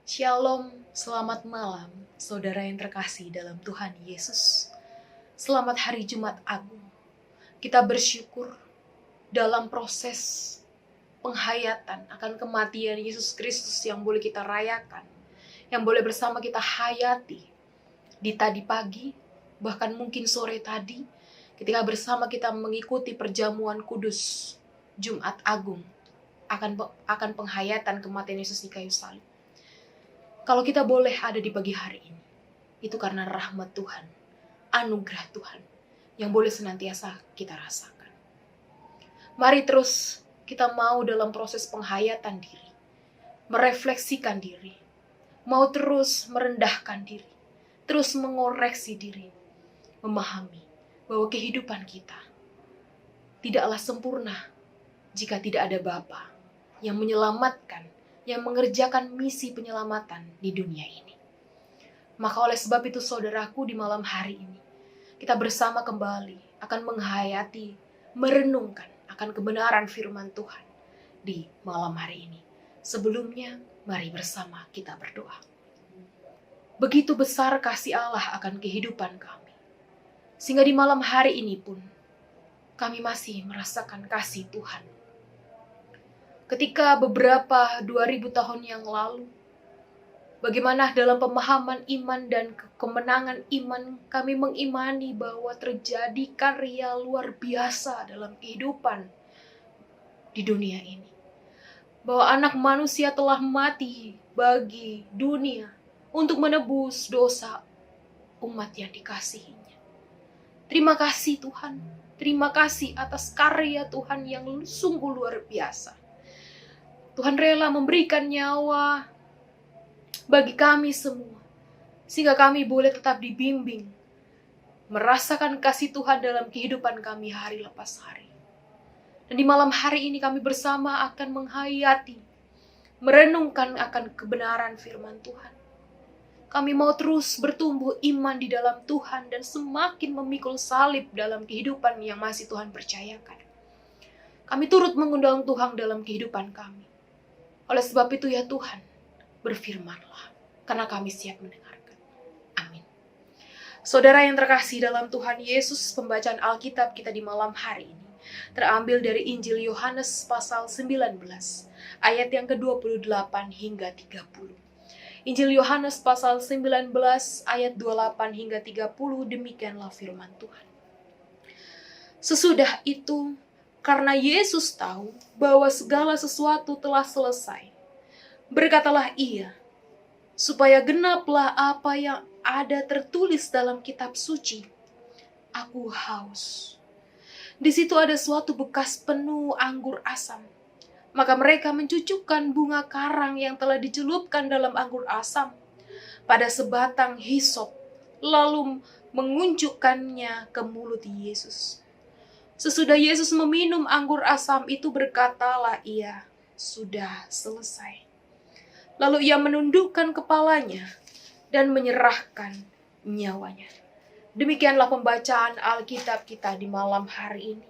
Shalom, selamat malam, saudara yang terkasih dalam Tuhan Yesus. Selamat hari Jumat Agung. Kita bersyukur dalam proses penghayatan akan kematian Yesus Kristus yang boleh kita rayakan, yang boleh bersama kita hayati di tadi pagi, bahkan mungkin sore tadi, ketika bersama kita mengikuti perjamuan kudus Jumat Agung akan penghayatan kematian Yesus di kayu salib. Kalau kita boleh ada di pagi hari ini, itu karena rahmat Tuhan, anugerah Tuhan, yang boleh senantiasa kita rasakan. Mari terus kita mau dalam proses penghayatan diri, merefleksikan diri, mau terus merendahkan diri, terus mengoreksi diri, memahami bahwa kehidupan kita tidaklah sempurna jika tidak ada Bapa yang menyelamatkan, yang mengerjakan misi penyelamatan di dunia ini. Maka oleh sebab itu saudaraku, di malam hari ini kita bersama kembali akan menghayati, merenungkan akan kebenaran firman Tuhan di malam hari ini. Sebelumnya, mari bersama kita berdoa. Begitu besar kasih Allah akan kehidupan kami, sehingga di malam hari ini pun kami masih merasakan kasih Tuhan. Ketika beberapa 2000 tahun yang lalu, bagaimana dalam pemahaman iman dan kemenangan iman kami mengimani bahwa terjadi karya luar biasa dalam kehidupan di dunia ini. Bahwa anak manusia telah mati bagi dunia untuk menebus dosa umat yang dikasihinya. Terima kasih Tuhan, terima kasih atas karya Tuhan yang sungguh luar biasa. Tuhan rela memberikan nyawa bagi kami semua, sehingga kami boleh tetap dibimbing, merasakan kasih Tuhan dalam kehidupan kami hari lepas hari. Dan di malam hari ini kami bersama akan menghayati, merenungkan akan kebenaran firman Tuhan. Kami mau terus bertumbuh iman di dalam Tuhan dan semakin memikul salib dalam kehidupan yang masih Tuhan percayakan. Kami turut mengundang Tuhan dalam kehidupan kami. Oleh sebab itu ya Tuhan, berfirmanlah, karena kami siap mendengarkan. Amin. Saudara yang terkasih dalam Tuhan Yesus, pembacaan Alkitab kita di malam hari ini terambil dari Injil Yohanes pasal 19, ayat yang ke-28 hingga 30. Injil Yohanes pasal 19, ayat 28 hingga 30, demikianlah firman Tuhan. Sesudah itu, karena Yesus tahu bahwa segala sesuatu telah selesai, berkatalah ia, supaya genaplah apa yang ada tertulis dalam kitab suci. Aku haus. Di situ ada suatu bekas penuh anggur asam. Maka mereka mencucukkan bunga karang yang telah dicelupkan dalam anggur asam pada sebatang hisop, lalu mengunjukkannya ke mulut Yesus. Sesudah Yesus meminum anggur asam itu, berkatalah ia, sudah selesai. Lalu ia menundukkan kepalanya dan menyerahkan nyawanya. Demikianlah pembacaan Alkitab kita di malam hari ini.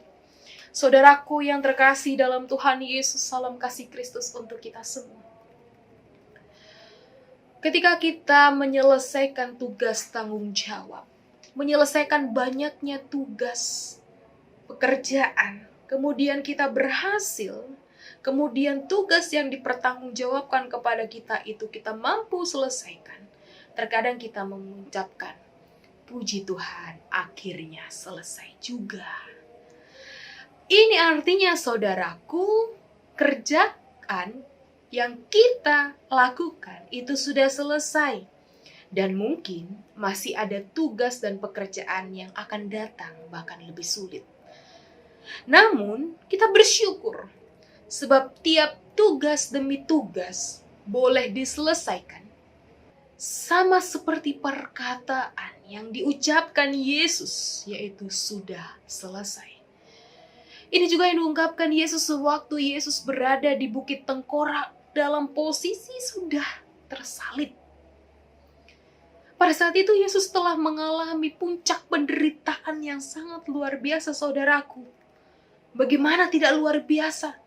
Saudaraku yang terkasih dalam Tuhan Yesus, salam kasih Kristus untuk kita semua. Ketika kita menyelesaikan tugas tanggung jawab, menyelesaikan banyaknya tugas pekerjaan, kemudian kita berhasil, kemudian tugas yang dipertanggungjawabkan kepada kita itu kita mampu selesaikan. Terkadang kita mengucapkan, puji Tuhan, akhirnya selesai juga. Ini artinya saudaraku, kerjaan yang kita lakukan itu sudah selesai. Dan mungkin masih ada tugas dan pekerjaan yang akan datang, bahkan lebih sulit. Namun, kita bersyukur sebab tiap tugas demi tugas boleh diselesaikan. Sama seperti perkataan yang diucapkan Yesus, yaitu sudah selesai. Ini juga yang diungkapkan Yesus sewaktu Yesus berada di Bukit Tengkorak dalam posisi sudah tersalib. Pada saat itu Yesus telah mengalami puncak penderitaan yang sangat luar biasa, saudaraku. Bagaimana tidak luar biasa?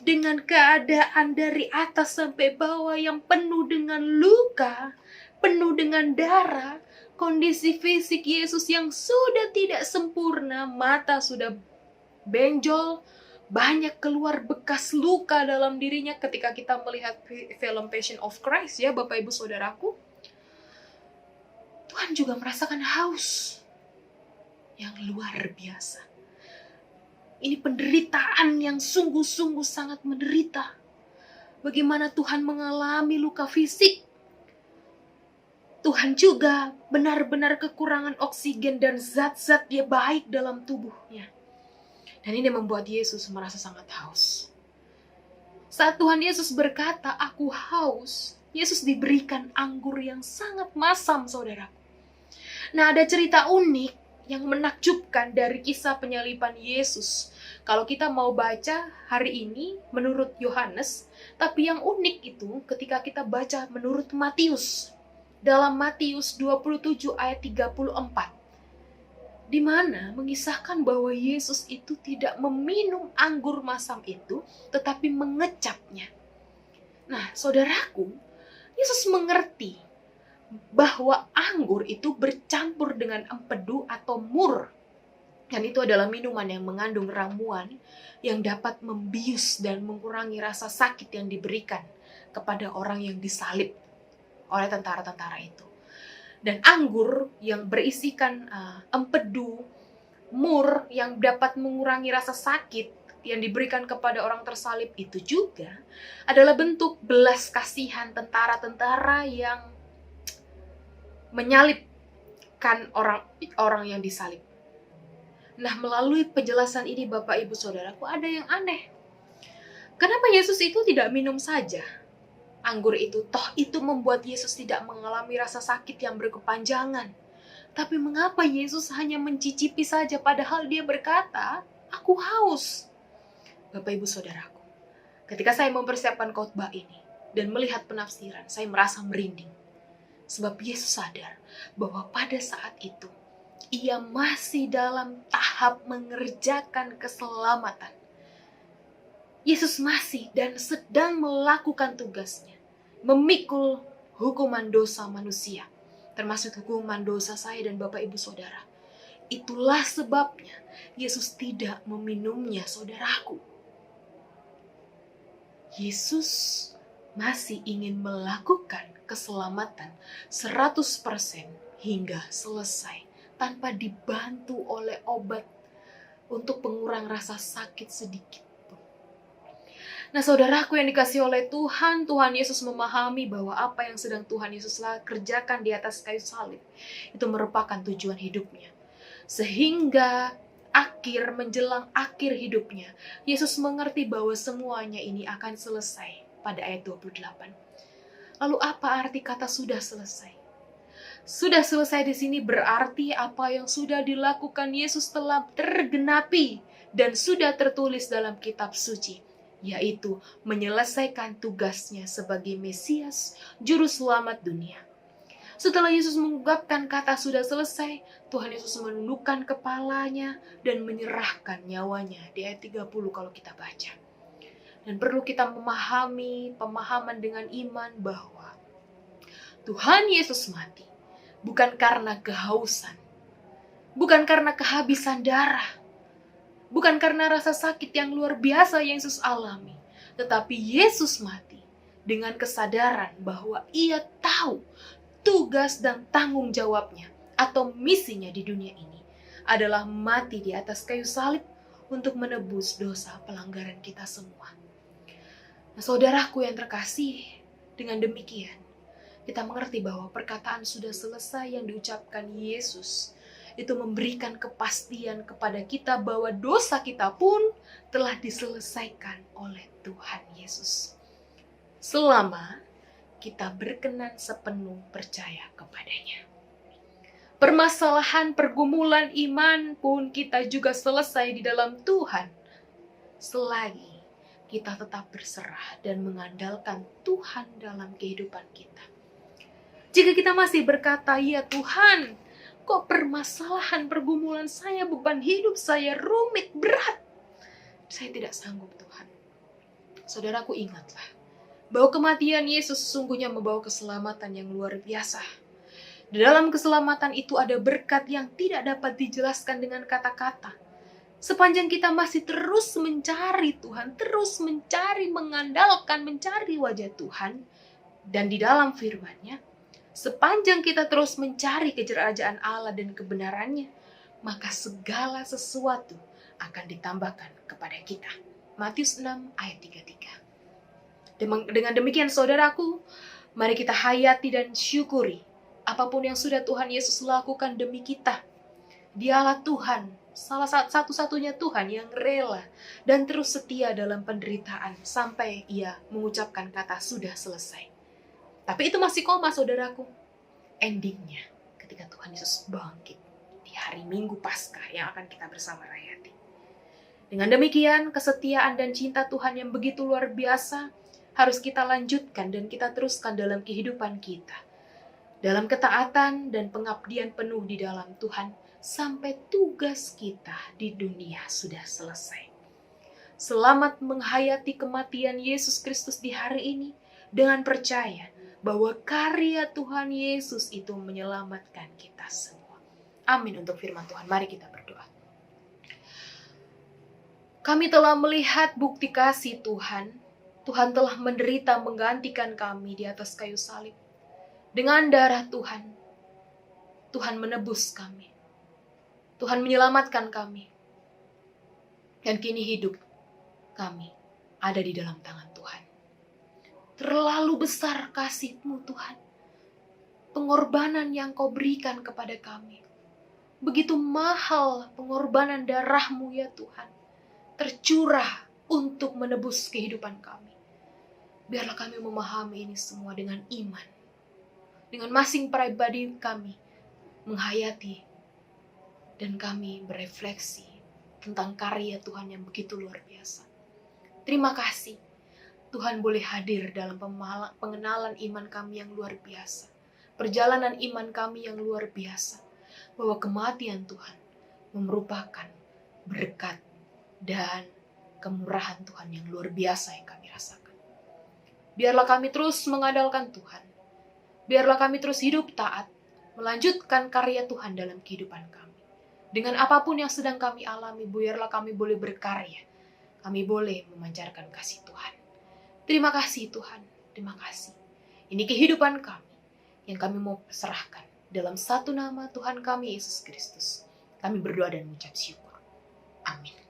dengan keadaan dari atas sampai bawah yang penuh dengan luka, penuh dengan darah, kondisi fisik Yesus yang sudah tidak sempurna, mata sudah benjol, banyak keluar bekas luka dalam dirinya. Ketika kita melihat film Passion of Christ ya Bapak Ibu Saudaraku, Tuhan juga merasakan haus yang luar biasa. Ini penderitaan yang sungguh-sungguh sangat menderita. Bagaimana Tuhan mengalami luka fisik. Tuhan juga benar-benar kekurangan oksigen dan zat-zat dia baik dalam tubuhnya. Dan ini membuat Yesus merasa sangat haus. Saat Tuhan Yesus berkata, "Aku haus," Yesus diberikan anggur yang sangat masam, saudaraku. Nah, ada cerita unik yang menakjubkan dari kisah penyaliban Yesus. Kalau kita mau baca hari ini menurut Yohanes, tapi yang unik itu ketika kita baca menurut Matius. Dalam Matius 27 ayat 34. Di mana mengisahkan bahwa Yesus itu tidak meminum anggur masam itu, tetapi mengecapnya. Nah, saudaraku, Yesus mengerti bahwa anggur itu bercampur dengan empedu atau mur. Dan itu adalah minuman yang mengandung ramuan yang dapat membius dan mengurangi rasa sakit yang diberikan kepada orang yang disalib oleh tentara-tentara itu. Dan anggur yang berisikan empedu, mur yang dapat mengurangi rasa sakit yang diberikan kepada orang tersalib itu juga adalah bentuk belas kasihan tentara-tentara yang menyalibkan orang yang disalib. Nah, melalui penjelasan ini Bapak Ibu Saudaraku, ada yang aneh. Kenapa Yesus itu tidak minum saja anggur itu? Toh itu membuat Yesus tidak mengalami rasa sakit yang berkepanjangan. Tapi mengapa Yesus hanya mencicipi saja padahal dia berkata, "Aku haus." Bapak Ibu Saudaraku, ketika saya mempersiapkan khotbah ini dan melihat penafsiran, saya merasa merinding. Sebab Yesus sadar bahwa pada saat itu, ia masih dalam tahap mengerjakan keselamatan. Yesus masih dan sedang melakukan tugasnya, memikul hukuman dosa manusia, termasuk hukuman dosa saya dan Bapak Ibu Saudara. Itulah sebabnya Yesus tidak meminumnya, saudaraku. Yesus masih ingin melakukan keselamatan 100% hingga selesai tanpa dibantu oleh obat untuk pengurang rasa sakit sedikit pun. Nah, saudaraku yang dikasihi oleh Tuhan, Tuhan Yesus memahami bahwa apa yang sedang Tuhan Yesus kerjakan di atas kayu salib itu merupakan tujuan hidupnya. Sehingga menjelang akhir hidupnya, Yesus mengerti bahwa semuanya ini akan selesai pada ayat 28. Lalu apa arti kata sudah selesai? Sudah selesai di sini berarti apa yang sudah dilakukan Yesus telah tergenapi dan sudah tertulis dalam kitab suci, yaitu menyelesaikan tugasnya sebagai Mesias, juru selamat dunia. Setelah Yesus mengungkapkan kata sudah selesai, Tuhan Yesus menundukkan kepalanya dan menyerahkan nyawanya di ayat 30 kalau kita baca. Dan perlu kita memahami pemahaman dengan iman bahwa Tuhan Yesus mati bukan karena kehausan, bukan karena kehabisan darah, bukan karena rasa sakit yang luar biasa yang Yesus alami, tetapi Yesus mati dengan kesadaran bahwa ia tahu tugas dan tanggung jawabnya atau misinya di dunia ini adalah mati di atas kayu salib untuk menebus dosa pelanggaran kita semua. Nah, saudaraku yang terkasih, dengan demikian kita mengerti bahwa perkataan sudah selesai yang diucapkan Yesus itu memberikan kepastian kepada kita bahwa dosa kita pun telah diselesaikan oleh Tuhan Yesus. Selama kita berkenan sepenuh percaya kepadanya. Permasalahan pergumulan iman pun kita juga selesai di dalam Tuhan, selagi kita tetap berserah dan mengandalkan Tuhan dalam kehidupan kita. Jika kita masih berkata, "Ya Tuhan, kok permasalahan pergumulan saya, beban hidup saya rumit, berat. Saya tidak sanggup Tuhan." Saudaraku, ingatlah bahwa kematian Yesus sesungguhnya membawa keselamatan yang luar biasa. Di dalam keselamatan itu ada berkat yang tidak dapat dijelaskan dengan kata-kata. Sepanjang kita masih terus mencari Tuhan, terus mencari, mengandalkan, mencari wajah Tuhan, dan di dalam firman-Nya, sepanjang kita terus mencari kerajaan Allah dan kebenarannya, maka segala sesuatu akan ditambahkan kepada kita. Matius 6 ayat 33. Dengan demikian saudaraku, mari kita hayati dan syukuri apapun yang sudah Tuhan Yesus lakukan demi kita. Dialah Tuhan, salah satu-satunya Tuhan yang rela dan terus setia dalam penderitaan sampai Ia mengucapkan kata sudah selesai. Tapi itu masih koma saudaraku. Endingnya ketika Tuhan Yesus bangkit di hari Minggu Paskah yang akan kita bersama rayati. Dengan demikian, kesetiaan dan cinta Tuhan yang begitu luar biasa harus kita lanjutkan dan kita teruskan dalam kehidupan kita. Dalam ketaatan dan pengabdian penuh di dalam Tuhan sampai tugas kita di dunia sudah selesai. Selamat menghayati kematian Yesus Kristus di hari ini dengan percaya bahwa karya Tuhan Yesus itu menyelamatkan kita semua. Amin untuk firman Tuhan. Mari kita berdoa. Kami telah melihat bukti kasih Tuhan. Tuhan telah menderita menggantikan kami di atas kayu salib. Dengan darah Tuhan, Tuhan menebus kami. Tuhan menyelamatkan kami. Dan kini hidup kami ada di dalam tangan Tuhan. Terlalu besar kasih-Mu Tuhan. Pengorbanan yang Kau berikan kepada kami. Begitu mahal pengorbanan darah-Mu ya Tuhan. Tercurah untuk menebus kehidupan kami. Biarlah kami memahami ini semua dengan iman. Dengan masing pribadi kami menghayati dan kami berefleksi tentang karya Tuhan yang begitu luar biasa. Terima kasih Tuhan boleh hadir dalam pengenalan iman kami yang luar biasa. Perjalanan iman kami yang luar biasa. Bahwa kematian Tuhan merupakan berkat dan kemurahan Tuhan yang luar biasa yang kami rasakan. Biarlah kami terus mengandalkan Tuhan. Biarlah kami terus hidup taat, melanjutkan karya Tuhan dalam kehidupan kami. Dengan apapun yang sedang kami alami, biarlah kami boleh berkarya. Kami boleh memancarkan kasih Tuhan. Terima kasih Tuhan, terima kasih. Ini kehidupan kami yang kami mau serahkan dalam satu nama Tuhan kami Yesus Kristus. Kami berdoa dan mengucap syukur. Amin.